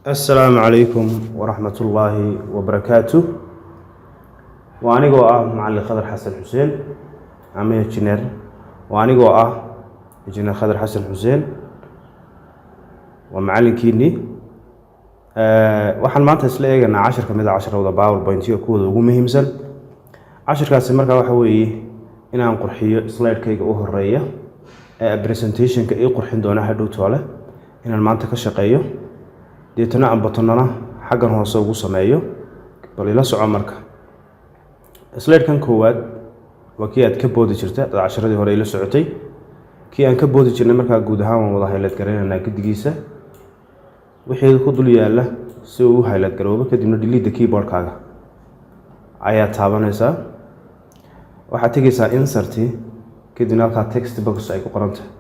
السلام عليكم ورحمة الله وبركاته. وأنا معلي خضر حسن حسين عمي انجينير وأنا انجينير خضر حسن حسين ومعلم كيني waxaan maanta isla eegaynaa 10 kamid ah 10 wada PowerPoint-yo kuwada ugu muhiimsan. 10kaasi markaa waxa weeye inaan qurxiyo slide-kayga u horeeya ee presentation-ka ay qurxin doona hadhow toole inaan maanta ka shaqeeyo deetana aan batonana xaggan hoose ugu sameeyo bal ila soco marka. slide-kan koowaad waa kii aad ka boodi jirtay dad 10radii hore ila socotay kii aan ka boodi jirnay markaa guud ahaan wada highlight gareynaa guddigiisa wixii ku dul yaala si uu highlight garoobo kadibna delete keyboard-kaaga ayaa taabanaysaa. waxaad tegaysaa insert kadibna halka text box ay ku qoran tahay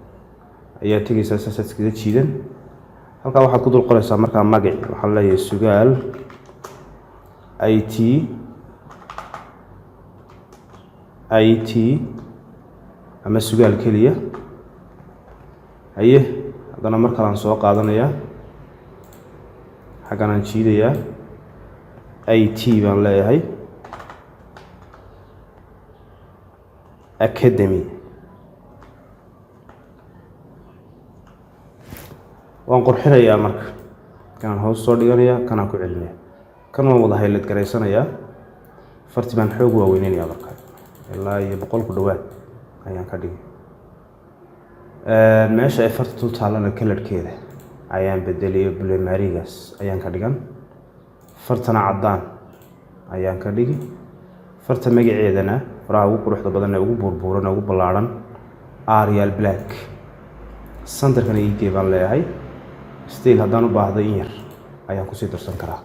ayaa tegaysaa sasadkiisa jiidan halka waxaad ku dul qoraysaa markaa magac waxa la leeyahay sugaal IT ama sugaal kaliya haye hadana mar kale aan soo qaadanayaa xagan aan jiidayaa IT baan leeyahay academy waan qurxinayaa marka kan hoos soo dhiganayaa kana ku celinayaa kan waan wada highlight gareysanayaa farti baan xoog waaweynayaa marka ilaa iyo 100 ku dhawaad ayaan ka dhigay meesha ay fartu taalana color-keeda ayaan bedeliyo blue marigas ayaan ka dhigan fartana cadaan ayaan ka dhigi farta magaceedana faraha ugu quruxda badan ee ugu burburan ugu ballaaran Arial Black centerkana iigay baan leeyahay still haddaan u baahdo in yar ayaan ku sii darsan karaa.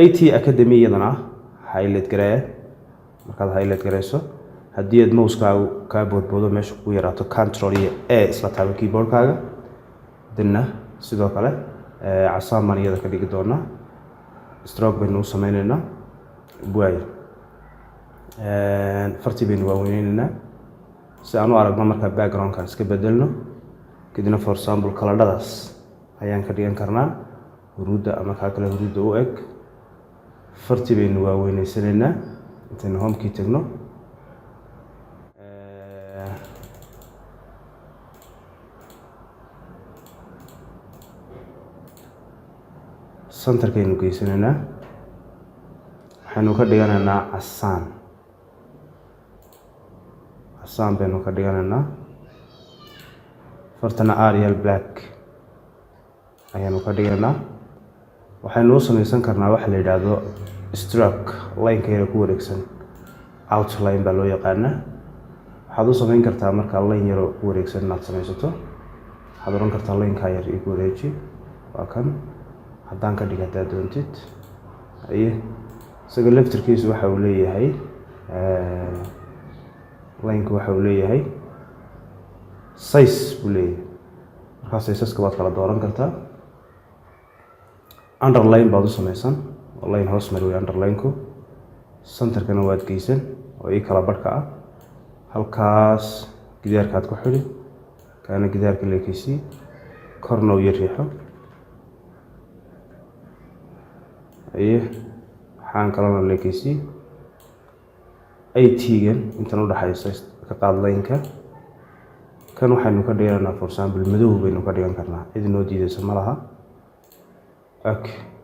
IT Academy iyadana highlight garee markaad highlight gareyso haddii aad mouse-kaagu ka boodboodo meesha ku yaraato control iyo A isla taabo keyboard-kaaga dinna sidoo kale casaan baan iyada ka dhigi doonaa stroke baynu u sameynaynaa buay farti baynu waaweynaynaa si aan u aragno markaa background-kan iska bedelno kadibna for example kaladhadaas ayaan ka dhigan karnaa huruudda ama kaa kale huruudda u eg farti baynu waaweynaysanayna intaynu homekii tagno centerkaynu geysanaynaa waxaynu ka dhiganaynaa casaan baynu ka dhiganaynaa fartana Arial Black ayaanu ka dhiganaynaa waxaynu u samaysan karnaa waxa la yidhaahdo stroke line-keeda ku wareegsan outline baa loo yaqaanaa waxaad u samayn kartaa markaa line yar oo ku wareegsan inaad samaysato waxaad oran kartaa line-kaa yar igu wareeji waa kan haddaan ka dhig haddaad doontid aye isaga laftirkiisu waxa uu leeyahay line-ku waxa uu leeyahay size buu leeyahay markaa sizeska waad kala dooran kartaa underline baad u samaysan oo line hoos mari wey underline-ku centerkana waad geysan oo ii kala badhka ah halkaas gidaarkaad ku xidhi kaana gidaarka leekiisii korna u yar riixo aye waxaan kalona leekiisii IT-gan intan u dhaxaysa ka qaad line-ka kan waxaynu ka dhiganaynaa for example madow baynu ka dhigan karnaa cid noo diidaysa ma laha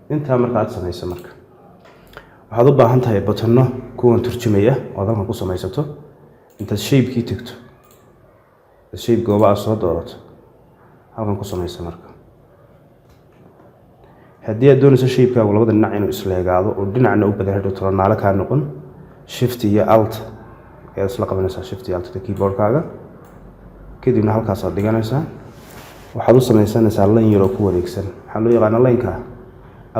intaa marka aad samayso marka waxaad u baahan tahay buttonno kuwan turjumaya oo halkan ku samaysato intaad shape-kii tagto shape gooba aad soo doorato halkan ku samayso marka haddii aad doonayso shape-kaagu labada dhinac inuu isleegaado oo dhinacna u badan hadhow tolanaale kaa noqon shift iyo alt ayaad isla qabanaysaa shift iyo alt keyboard-kaaga kadibna halkaas aad dhiganaysaa waxaad u samaysanaysaa line yar oo ku wareegsan waxaa loo yaqaanaa line-ka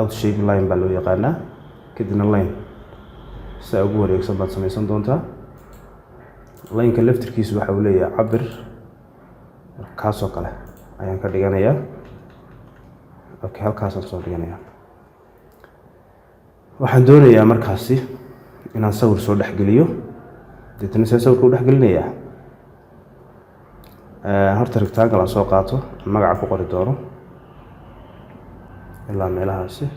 out shape line baa loo yaqaanaa kadibna line saa ugu wareegsan baad samaysan doontaa line-ka laftirkiisu waxa uu leeyahay cabir kaasoo kale ayaan ka dhiganayaa halkaasaan soo dhiganayaa waxaan doonayaa markaasi inaan sawir soo dhexgeliyo deetana see sawirka u dhexgelinayaa horta rectangle aan soo qaato magaca ku qori doono ilaa meelahaasi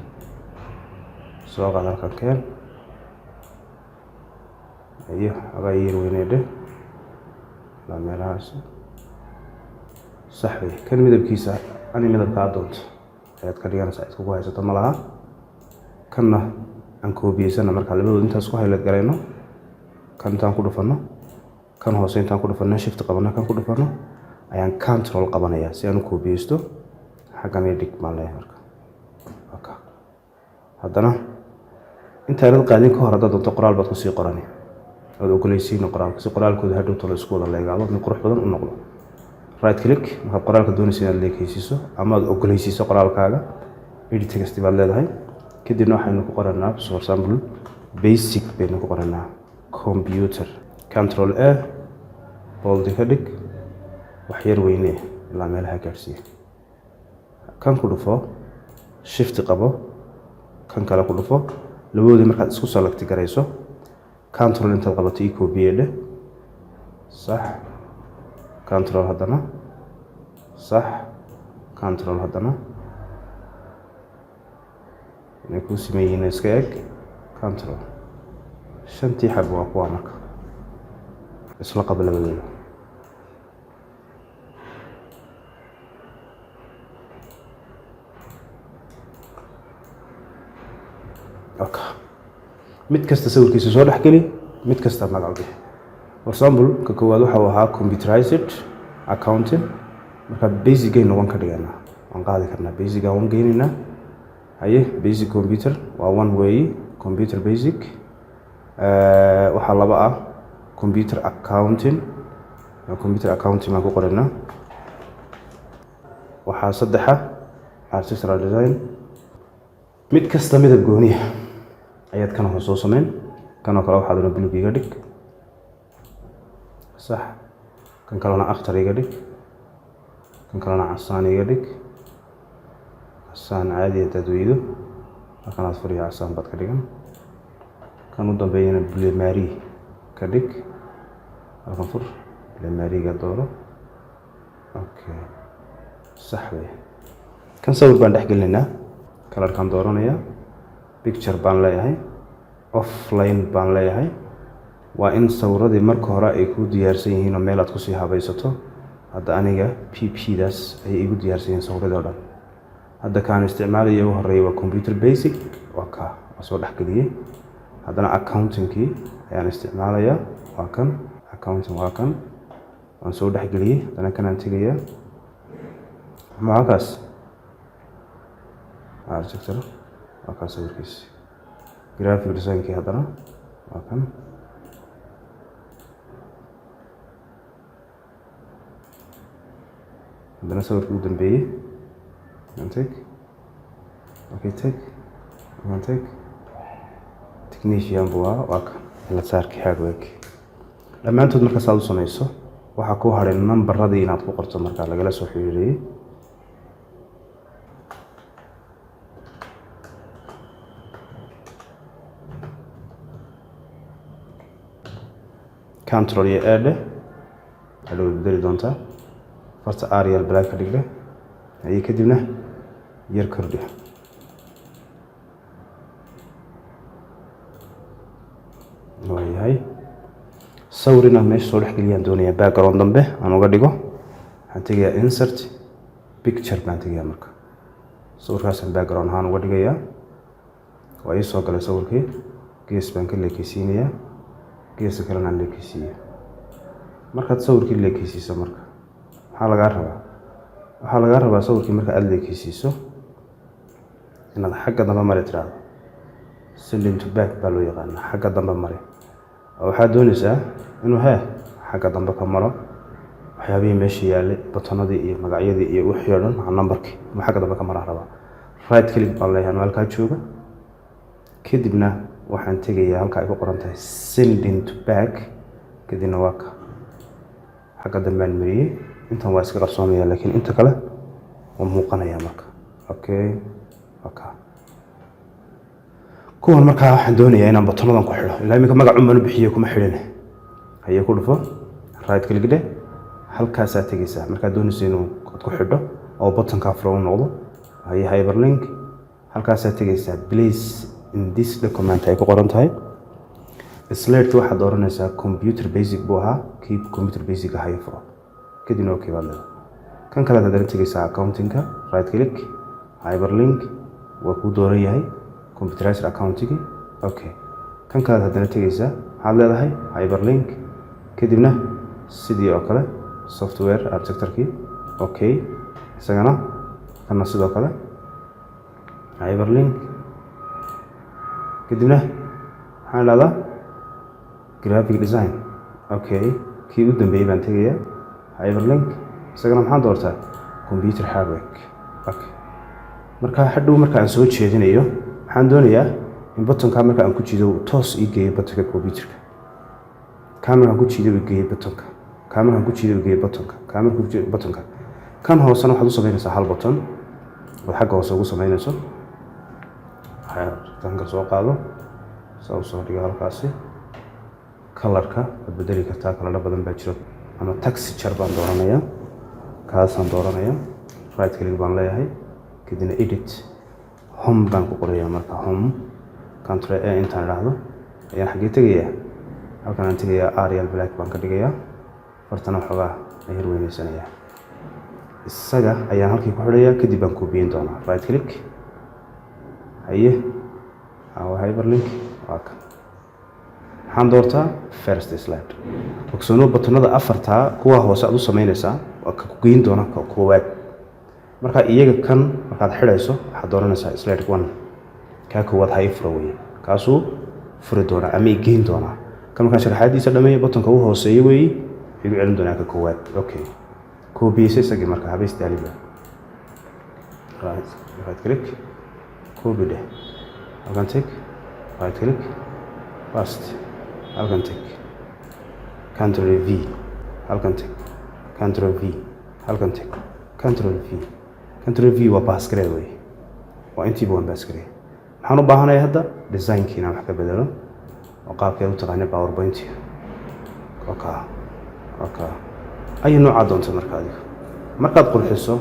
soo qaad halkan keen iyo xogaa yar weyneedhe ilaa meelahaasi sax wey. kan midabkiisa ani midabka aad doonto ayaad ka dhiganaysaa, cid kugu haysato ma laha. kanna aan koobiyeysana markaa labadood intaas ku highlight garayno, kan intaan ku dhufanno, kan hoose intaan ku dhufanno, shift qabanno, kan ku dhufanno ayaan control qabanayaa si aan u koobiyeysto. xaggan iyo dhig baan leeyahay marka. haddana intaanad qaadin ka hor haddaad doonto qoraal baad kusii qorani, ood ogoleysiino qoraalka si qoraalkooda hadhow talo isku wada leegaado mid qurux badan u noqdo. right click markaad qoraalka doonaysa inaad leekaysiiso ama aad ogoleysiiso qoraalkaaga, edit text baad leedahay. kadibna waxaynu ku qoranaa for example basic baynu ku qoranaa computer, control A bold ka dhig, wax yar weyne ilaa meelaha gaarsiiya. kan ku dhufo, shift qabo, kan kale ku dhufo, labadoodii markaad isku select garayso, control intaad qabato ii koobiyedhe, sax, control haddana, sax, control haddana, inay kuu siman yihiin iska eg, control. shantii xab waa kuwa marka isla qaba labadooda. mid kasta sawirkiisa soo dhex geli, mid kasta magac bixi. for example ka koowaad waxa uu ahaa computerized accounting, marka basic ay noqon ka dhiganaa, waan qaadi karnaa basic aan geynaynaa. haye basic computer waa one way, computer basic. waxaa laba ah computer accounting, computer accounting baan ku qoranaa. waxaa saddexa architectural design. mid kasta midab gooniya ayaad kan hoos soo sameyn. kanoo kale waxaad una blue iga dhig, sax, kan kalena akhtar iga dhig, kan kalena casaan iga dhig, casaan caadi hadaad weydo halkan aad furiya casaan baad ka dhigan. kan u dambeeyana blue mari ka dhig, halkan fur blue mariga dooro. okay sax wey. kan sawir baan dhex gelinaynaa, kalarkaan dooranayaa, picture baan leeyahay, offline baan leeyahay. waa in sawiradii marka hore ay ku diyaarsan yihiin oo meel aad kusii habaysato. hadda aniga pp-daas ayay igu diyaarsan yihiin sawiradii oo dhan. hadda kaan isticmaalaya ugu horeeya waa computer basic, waa kaa waa soo dhex geliyey. haddana accountingkii ayaan isticmaalayaa, waa kan accounting, waa kan waan soo dhex geliyey. haddana kanaan tegayaa, halkaas architecture, waa kaa sawirkiisi. graphic designkii haddana waa kan. haddana sawirkii ugu dambeeyey, tag, okay tag, tag, technician buu waa kan la saarkii hardware. dhammaantood marka saad u samayso waxaa ku haray nambaradii inaad ku qorto markaa lagala soo xiriiriyey. control iyo add hadhow bedeli doontaa. farta arial black ka dhigdhe, ayay kadibna yar kordhi. waayahay sawir inaan meesha soo dhex geliyaan doonayaa, background dambe aan uga dhigo. waxaan tegayaa insert picture baan tegayaa marka. sawirkaasaan background ahaan uga dhigayaa. waa ii soo galay sawirkii, gees baan ka leekeysiinayaa, geeska kalena aan leekeysiiyo. markaad sawirkii leekeysiiso marka maxaa lagaa rabaa sawirkii marka aad leekeysiiso inaad xagga dambe mari tiraahdo. sending to back baa loo yaqaanaa, xagga dambe mari. waxaad doonaysaa inuu xagga dambe ka maro waxyaabihii meesha yaallay, batonadii iyo magacyadii iyo wixii oo dhan, numberkii inuu xagga dambe ka maraa rabaa. right click baan leeyahay halkaa jooga. kadibna waxaan tegayaa halka ay ku qoran tahay sending to back. kadibna waa ka xagga dambaan mariyey. intan waa iska qarsoomaya laakiin inta kale waa muuqanaya marka. okay okay kuwan markaa waxaan doonayaa inaan batonadan ku xidho. ilaa iminka magacun baan u bixiyo kuma xidhin. hayee ku dhufo, right click dheh, halkaasaa tegaysaa markaad doonaysa inuu ku xidho oo batonkaa furan u noqdo. hayee hyperlink halkaasaa tegaysaa place in this document ay ku qoran tahay. Slide-ka waxaad dooranaysaa computer basic buu ahaa, keep computer basic ahay furo kadibna okay baad leedahay. kan kale haddana tegaysaa accounting-ka, right click hyperlink waa kuu dooran yahay computerized accounting. okay kan kale haddana tegaysaa waxaad leedahay hyperlink kadibna sidii oo kale software architecture-kii okay isagana kana sidoo kale hyperlink kadibna waxaan leedahay graphic design. okay kii u dambeeyay baan tegayaa hyperlink isagana maxaan doortaa computer hardware. okay marka hadhow marka aan soo jeedinayo waxaan doonayaa in buttonka marka aan ku jiido toos ii geeyo buttonka computerka, camera ku jiido ii geeyo buttonka, camera ku jiido ii geeyo buttonka, camera ku jiido buttonka. kan hoosena waxaad u sameynaysaa hal button oo xagga hoose ugu sameynayso. tan soo qaado soo dhigo halkaasi. color-ka waad bedeli kartaa, kalaro badan baa jiro ama texture baan dooranayaa, kaasaan dooranayaa. right click baan leeyahay kadibna edit home baan ku qorayaa. marka home control A intaan idhaahdo ayaan xaggee tegayaa, halkan aan tegayaa Arial black baan ka dhigayaa, fartana waxoogaa ayaan weynaysanayaa. isaga ayaan halkii ku xidhayaa kadib baan koobiyin doonaa. right click haye hyperlink waa kan waxaan doortaa first slide. ogsoono buttonada afartaa kuwa hoose aad u sameynaysaa waa ka ku geyn doona ka koowaad. marka iyaga kan markaad xidhayso waxaad dooranaysaa slide 1 ka koowaad hay furo weeye, kaasuu furi doona ama i geyn doona. kan markaan sharaxaadiisa dhameeyo buttonka u hooseeyo weeye igu celin doonaa ka koowaad. okay koobiyeysa isagii marka habeys daaliba right click copy dheh halkan tag right click paste halkan tag control V halkan tag control V halkan tag control V. control V waa baaskare weeye, waa intii baan baaskare. waxaan u baahanahay hadda design-kiina wax ka bedelo oo qaabkeed u taqaanay PowerPoint. okay ay nooca doonto markaad qurxiso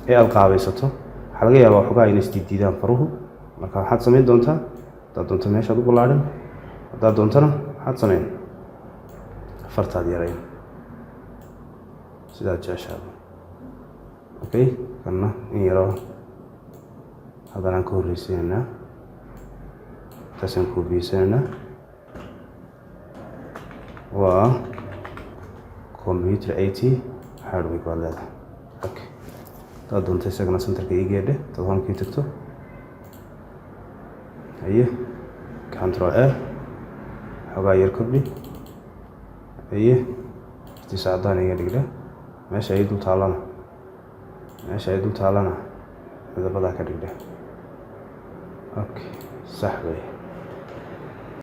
ee aad qaabaysato waxa laga yaabaa waxoogaa inay isdiidaan faruhu. marka waxaad samayn doontaa haddaad doonto meeshaad u ballaarin, haddaad doontana waxaad samayn fartaad yarayn sidaad jeceshaado. okay kanna in yaroo haddana aan ka horreysiinaynaa, taasaan koobiyeysananaa. waa computer 80 hardware baad leedahay. okay haddaad doonto isagana centerka ii geedhe dad homekii tagto haye control A xogaa yar kordhi haye iftiisa caddaan iga dhigdhe meesha ay dul taalana midabadaa ka dhigdhe. okay sax wey.